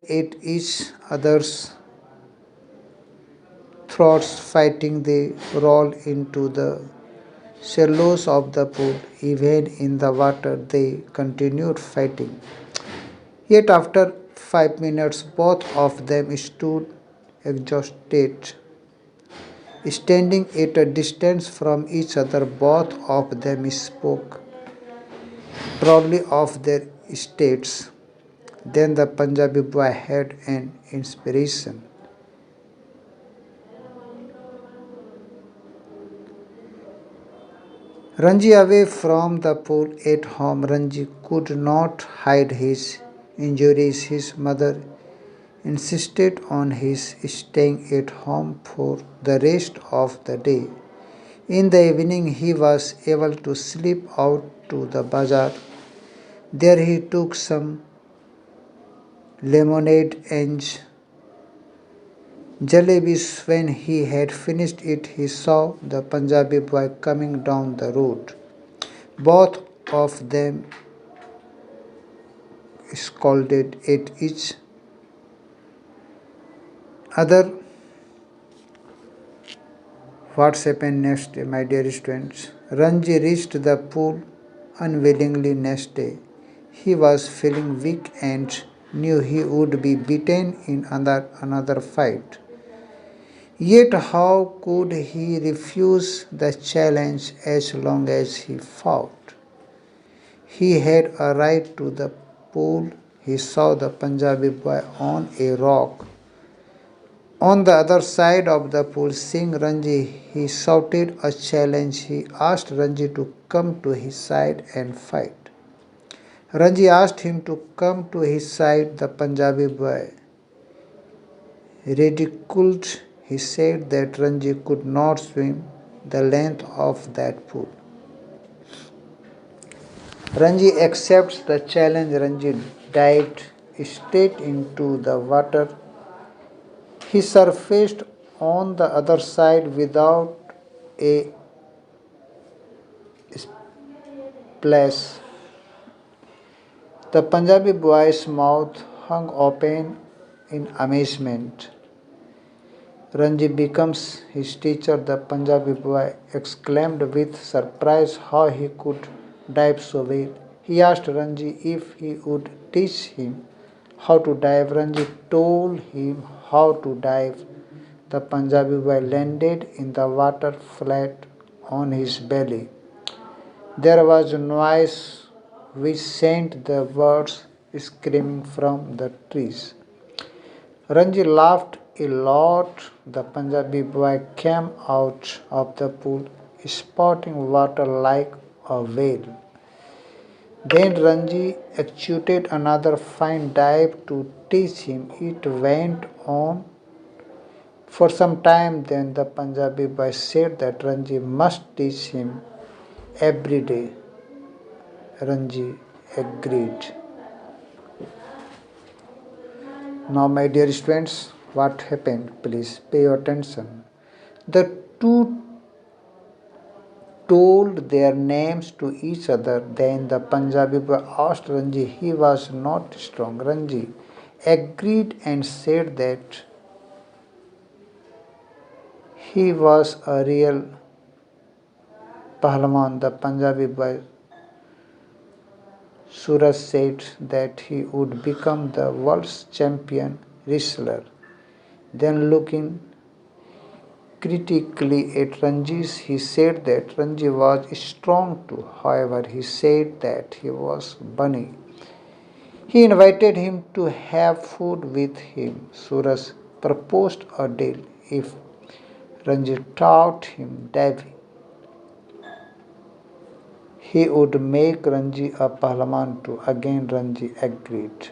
at each other's throats, fighting. They roll into the shallows of the pool. Even in the water, they continued fighting. Yet, after 5 minutes, both of them stood exhausted. Standing at a distance from each other, both of them spoke proudly of their states. Then the Punjabi boy had an inspiration. Ranji, away from the pool at home, Ranji could not hide his injuries. His mother insisted on his staying at home for the rest of the day. In the evening, he was able to slip out to the bazaar. There he took some lemonade and jalebis. When he had finished it, he saw the Punjabi boy coming down the road. Both of them scolded at each other. What's happened next, my dear students? Ranji reached the pool unwillingly next day. He was feeling weak and knew he would be beaten in another fight. Yet how could he refuse the challenge as long as he fought? He had a right to the pool. He saw the Punjabi boy on a rock. On the other side of the pool, seeing Ranji, he shouted a challenge. He asked Ranji to come to his side and fight. Ranji asked him to come to his side. The Punjabi boy ridiculed. He said that Ranji could not swim the length of that pool. Ranji accepts the challenge. Ranji dived straight into the water. He surfaced on the other side without a splash. The Punjabi boy's mouth hung open in amazement. Ranji becomes his teacher. The Punjabi boy exclaimed with surprise how he could dive so well. He asked Ranji if he would teach him how to dive. Ranji told him how to dive. The Punjabi boy landed in the water flat on his belly. There was a noise which sent the birds screaming from the trees. Ranji laughed a lot. The Punjabi boy came out of the pool, spouting water like a whale. Then Ranji executed another fine dive to teach him. It went on for some time. Then the Punjabi boy said that Ranji must teach him every day. Ranji agreed. Now, my dear students, what happened? Please pay attention. The two told their names to each other. Then the Punjabi boy asked Ranji. He was not strong. Ranji agreed and said that he was a real Pahlawan. The Punjabi boy Suraj said that he would become the world's champion wrestler. Then looking critically at Ranji, he said that Ranji was strong too. However, he said that he was bunny. He invited him to have food with him. Suraj proposed a deal if Ranji taught him diving. He would make Ranji a Pahlawan too. Again, Ranji agreed.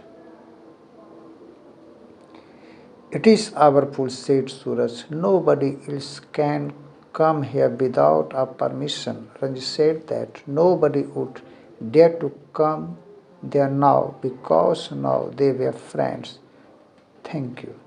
It is our pool, said Suraj. Nobody else can come here without our permission. Ranji said that nobody would dare to come there now because now they were friends. Thank you.